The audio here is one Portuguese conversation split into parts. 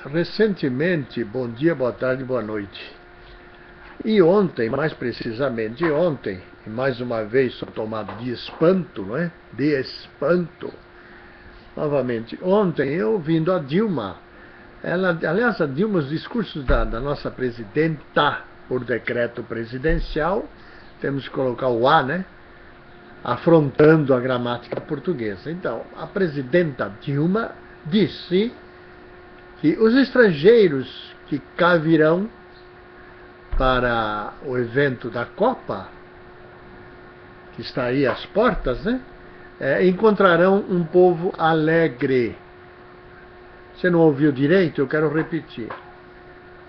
recentemente, bom dia, boa tarde, boa noite. E ontem, mais precisamente ontem, e mais uma vez sou tomado de espanto, não é? De espanto. Novamente, ontem eu ouvindo a Dilma, aliás, a Dilma, os discursos da nossa presidenta, por decreto presidencial, temos que colocar o A, né? Afrontando a gramática portuguesa. Então, a presidenta Dilma disse que os estrangeiros que cá virão para o evento da Copa, que está aí às portas, né? Encontrarão um povo alegre. Você não ouviu direito? Eu quero repetir.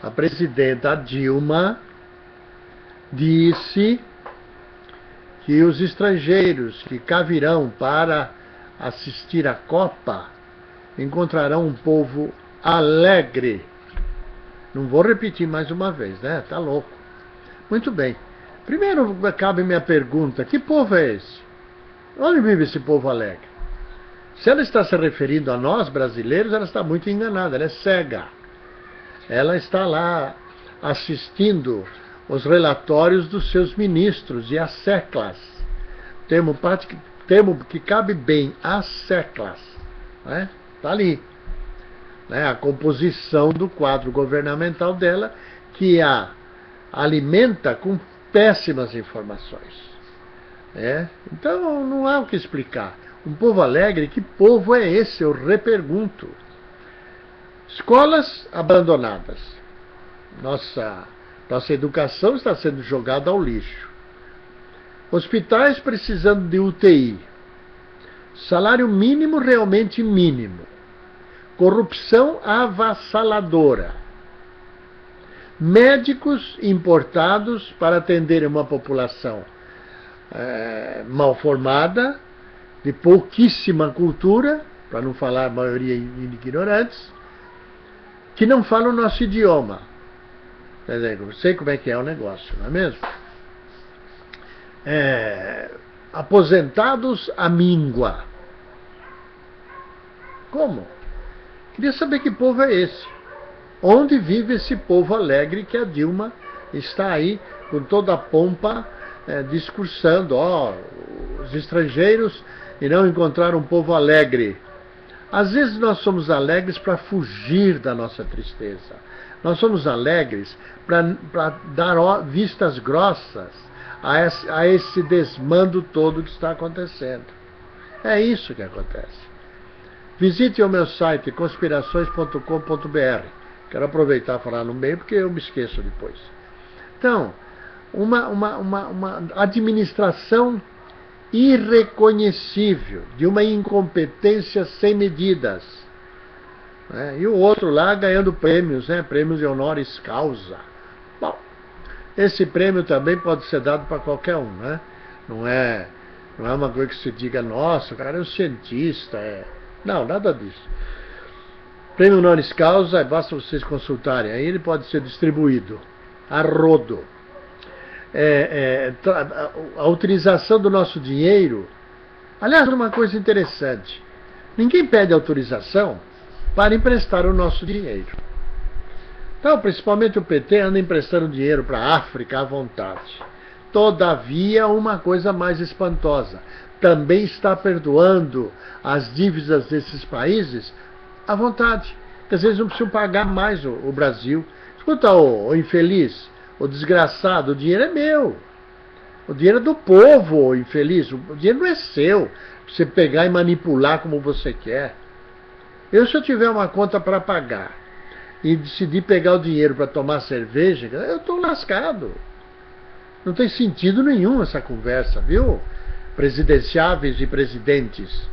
A presidenta Dilma disse que os estrangeiros que cá virão para assistir à Copa encontrarão um povo alegre. Não vou repetir mais uma vez, né? Tá louco. Muito bem. Primeiro cabe minha pergunta: que povo é esse? Onde vive esse povo alegre? Se ela está se referindo a nós, brasileiros, ela está muito enganada, ela é cega. Ela está lá assistindo os relatórios dos seus ministros e as seclas. Termo que cabe bem, as seclas. Né? Está ali. Né? A composição do quadro governamental dela, que a alimenta com péssimas informações. Então não há o que explicar. Um povo alegre, que povo é esse? Eu repergunto. Escolas abandonadas. Nossa educação está sendo jogada ao lixo. Hospitais precisando de UTI. Salário mínimo realmente mínimo. Corrupção avassaladora. Médicos importados para atender uma população mal formada, de pouquíssima cultura, para não falar a maioria ignorantes, que não falam o nosso idioma. Eu sei como é que é o negócio, não é mesmo? Aposentados à míngua. Como? Queria saber que povo é esse. Onde vive esse povo alegre que a Dilma está aí com toda a pompa discursando? Os estrangeiros irão encontrar um povo alegre. Às vezes nós somos alegres para fugir da nossa tristeza. Nós somos alegres para dar vistas grossas a esse desmando todo que está acontecendo. É isso que acontece. Visite o meu site conspirações.com.br. Quero aproveitar e falar no meio porque eu me esqueço depois. Então, uma administração irreconhecível, de uma incompetência sem medidas. E o outro lá ganhando prêmios, prêmios de honoris causa. Bom, esse prêmio também pode ser dado para qualquer um, né? Não é uma coisa que se diga, nossa, o cara é um cientista. Não, nada disso. Prêmio honoris causa, basta vocês consultarem, aí ele pode ser distribuído a rodo. A utilização do nosso dinheiro. Aliás, uma coisa interessante: ninguém pede autorização para emprestar o nosso dinheiro. Então, principalmente o PT anda emprestando dinheiro para a África à vontade. Todavia, uma coisa mais espantosa: também está perdoando as dívidas desses países à vontade. Quer dizer, eles não precisam pagar mais o Brasil. Escuta, o infeliz, o desgraçado, o dinheiro é meu. O dinheiro é do povo, infeliz. O dinheiro não é seu, pra você pegar e manipular como você quer. Se eu tiver uma conta para pagar e decidir pegar o dinheiro para tomar cerveja, eu estou lascado. Não tem sentido nenhum essa conversa, viu? Presidenciáveis e presidentes,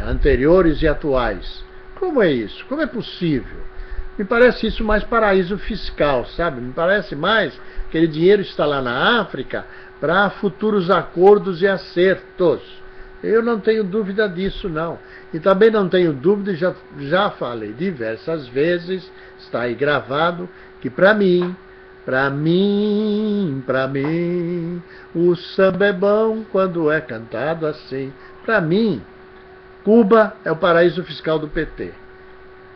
anteriores e atuais. Como é isso? Como é possível? Me parece isso mais paraíso fiscal, sabe? Me parece mais que aquele dinheiro está lá na África para futuros acordos e acertos. Eu não tenho dúvida disso, não. E também não tenho dúvida, já falei diversas vezes, está aí gravado, que para mim, o samba é bom quando é cantado assim. Para mim, Cuba é o paraíso fiscal do PT.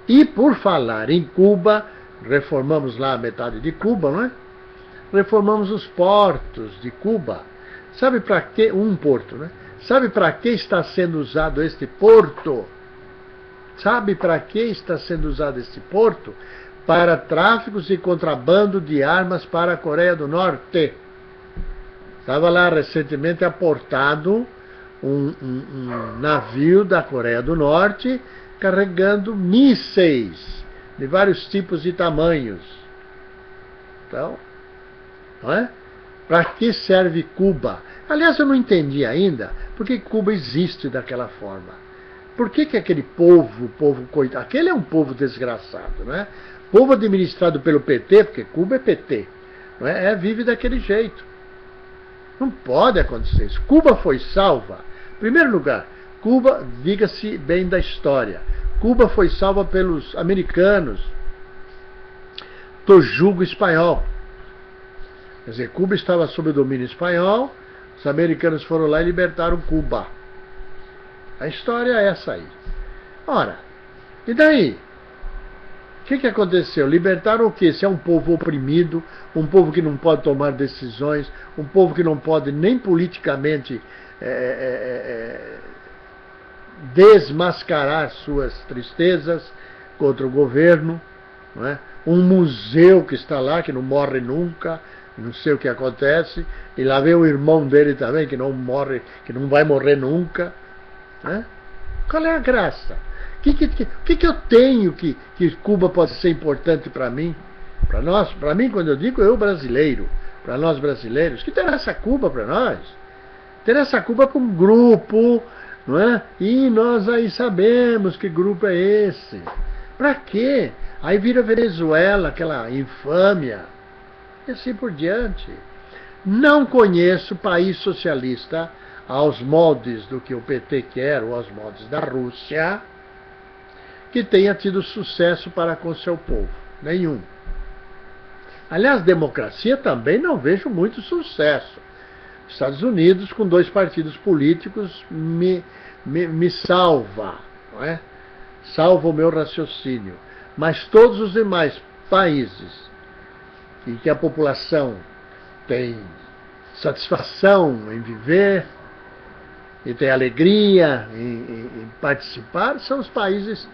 E por falar em Cuba, reformamos lá a metade de Cuba, não é? Reformamos os portos de Cuba. Sabe para que? Um porto, né? Sabe para que está sendo usado este porto? Sabe para que está sendo usado este porto? Para tráficos e contrabando de armas para a Coreia do Norte. Estava lá recentemente aportado um navio da Coreia do Norte carregando mísseis de vários tipos e tamanhos. Então, não é? Para que serve Cuba? Aliás, eu não entendi ainda por que Cuba existe daquela forma. Por que aquele povo coitado, aquele é um povo desgraçado, não é? Povo administrado pelo PT, porque Cuba é PT, não é? Vive daquele jeito. Não pode acontecer isso. Cuba foi salva. Em primeiro lugar, Cuba, diga-se bem da história, Cuba foi salva pelos americanos do jugo espanhol. Quer dizer, Cuba estava sob o domínio espanhol, os americanos foram lá e libertaram Cuba. A história é essa aí. Ora, e daí? O que aconteceu? Libertaram o quê? Se é um povo oprimido, um povo que não pode tomar decisões, um povo que não pode nem politicamente desmascarar suas tristezas contra o governo, não é? Um museu que está lá, que não morre nunca, não sei o que acontece, e lá vem o irmão dele também, que não morre, que não vai morrer nunca. Né? Qual é a graça? O que eu tenho que Cuba pode ser importante para mim? Para mim, quando eu digo eu brasileiro, para nós brasileiros, que interessa Cuba para nós? Interessa Cuba para um grupo, não é? E nós aí sabemos que grupo é esse. Para quê? Aí vira Venezuela, aquela infâmia, e assim por diante. Não conheço país socialista aos moldes do que o PT quer, ou aos moldes da Rússia, que tenha tido sucesso para com seu povo. Nenhum. Aliás, democracia também não vejo muito sucesso. Estados Unidos, com 2 partidos políticos, me salva, não é? Salva o meu raciocínio. Mas todos os demais países em que a população tem satisfação em viver e tem alegria em participar, são os países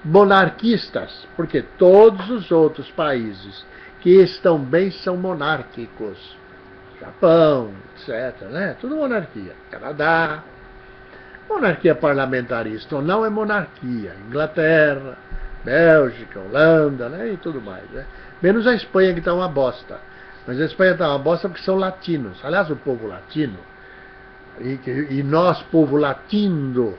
monarquistas, porque todos os outros países que estão bem são monárquicos. Japão, etc. Né? Tudo monarquia. Canadá, monarquia parlamentarista ou não é monarquia. Inglaterra, Bélgica, Holanda, né? E tudo mais. Né? Menos a Espanha, que está uma bosta. Mas a Espanha está uma bosta porque são latinos. Aliás, o povo latino, e nós, povo latino,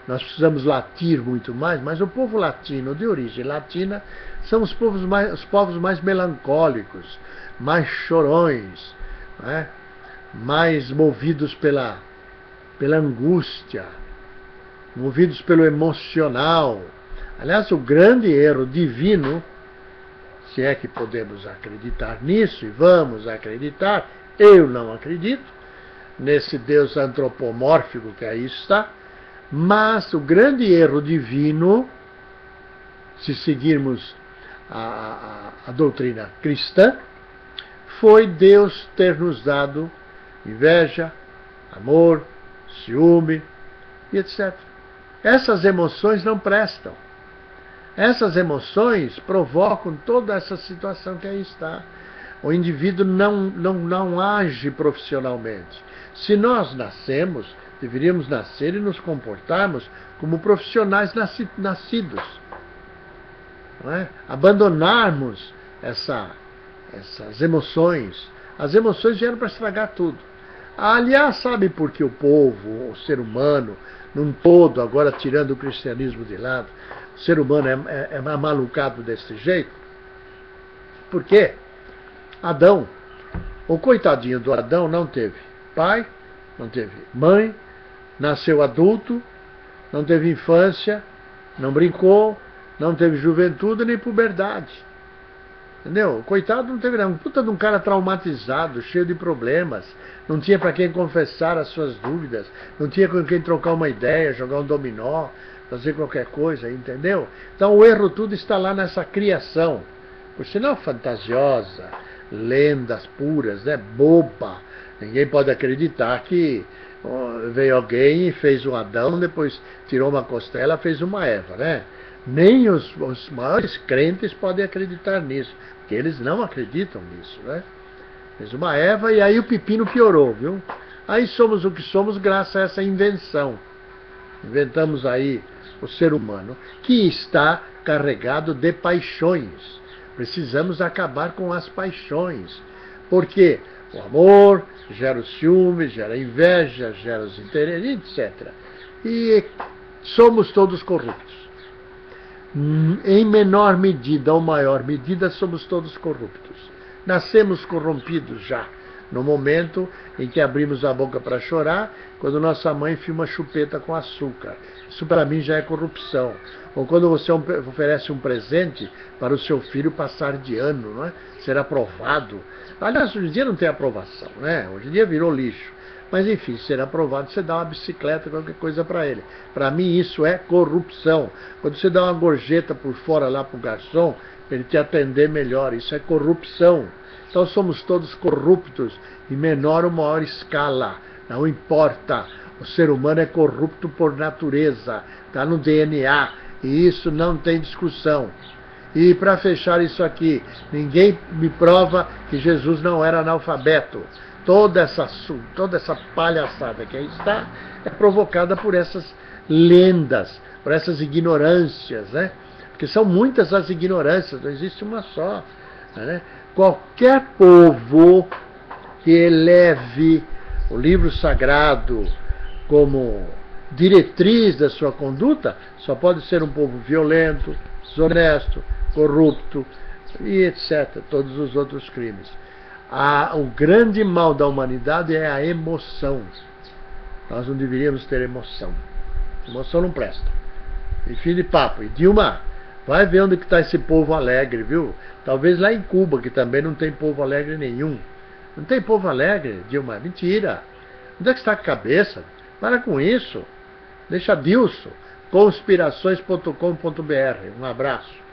nós precisamos latir muito mais, mas o povo latino, de origem latina, são os povos mais melancólicos, mais chorões, né? Mais movidos pela angústia, movidos pelo emocional. Aliás, o grande erro divino, se é que podemos acreditar nisso, e vamos acreditar, eu não acredito, nesse Deus antropomórfico que aí está, mas o grande erro divino, se seguirmos a doutrina cristã, foi Deus ter nos dado inveja, amor, ciúme e etc. Essas emoções não prestam. Essas emoções provocam toda essa situação que aí está. O indivíduo não age profissionalmente. Se nós nascemos, deveríamos nascer e nos comportarmos como profissionais nascidos. Não é? Abandonarmos essas emoções. As emoções vieram para estragar tudo. Aliás, sabe por que o povo, o ser humano, num todo, agora tirando o cristianismo de lado, o ser humano é malucado desse jeito? Por quê? Adão, o coitadinho do Adão não teve pai, não teve mãe, nasceu adulto, não teve infância, não brincou, não teve juventude nem puberdade. Entendeu? O coitado não teve nada. Um puta de um cara traumatizado, cheio de problemas. Não tinha para quem confessar as suas dúvidas. Não tinha com quem trocar uma ideia, jogar um dominó, fazer qualquer coisa, entendeu? Então o erro tudo está lá nessa criação, por sinal fantasiosa, lendas puras, né? Boba. Ninguém pode acreditar que veio alguém e fez um Adão, depois tirou uma costela, fez uma Eva, né? Nem os maiores crentes podem acreditar nisso, porque eles não acreditam nisso, né? Fez uma Eva e aí o pepino piorou, viu? Aí somos o que somos graças a essa invenção. Inventamos aí o ser humano, que está carregado de paixões. Precisamos acabar com as paixões, porque o amor gera o ciúme, gera a inveja, gera os interesses, etc. E somos todos corruptos. Em menor medida ou maior medida, somos todos corruptos. Nascemos corrompidos já, no momento em que abrimos a boca para chorar, quando nossa mãe enfia uma chupeta com açúcar. Isso para mim já é corrupção. Ou quando você oferece um presente para o seu filho passar de ano, não é? Ser aprovado. Aliás, hoje em dia não tem aprovação, né? Hoje em dia virou lixo. Mas enfim, ser aprovado, você dá uma bicicleta, qualquer coisa para ele. Para mim isso é corrupção. Quando você dá uma gorjeta por fora lá para o garçom, para ele te atender melhor, isso é corrupção. Então somos todos corruptos, em menor ou maior escala. Não importa. O ser humano é corrupto por natureza. Está no DNA. E isso não tem discussão. E para fechar isso aqui, ninguém me prova que Jesus não era analfabeto. Toda essa palhaçada que aí está é provocada por essas lendas, por essas ignorâncias, né? Porque são muitas as ignorâncias, não existe uma só, né? Qualquer povo que eleve o livro sagrado como diretriz da sua conduta só pode ser um povo violento, desonesto, corrupto e etc. Todos os outros crimes. O grande mal da humanidade é a emoção. Nós não deveríamos ter emoção. Emoção não presta. E fim de papo. E Dilma, vai ver onde está esse povo alegre, viu? Talvez lá em Cuba, que também não tem povo alegre nenhum. Não tem povo alegre, Dilma. Mentira. Onde é que está a cabeça? Para com isso. Deixa Dilson. Conspirações.com.br. Um abraço.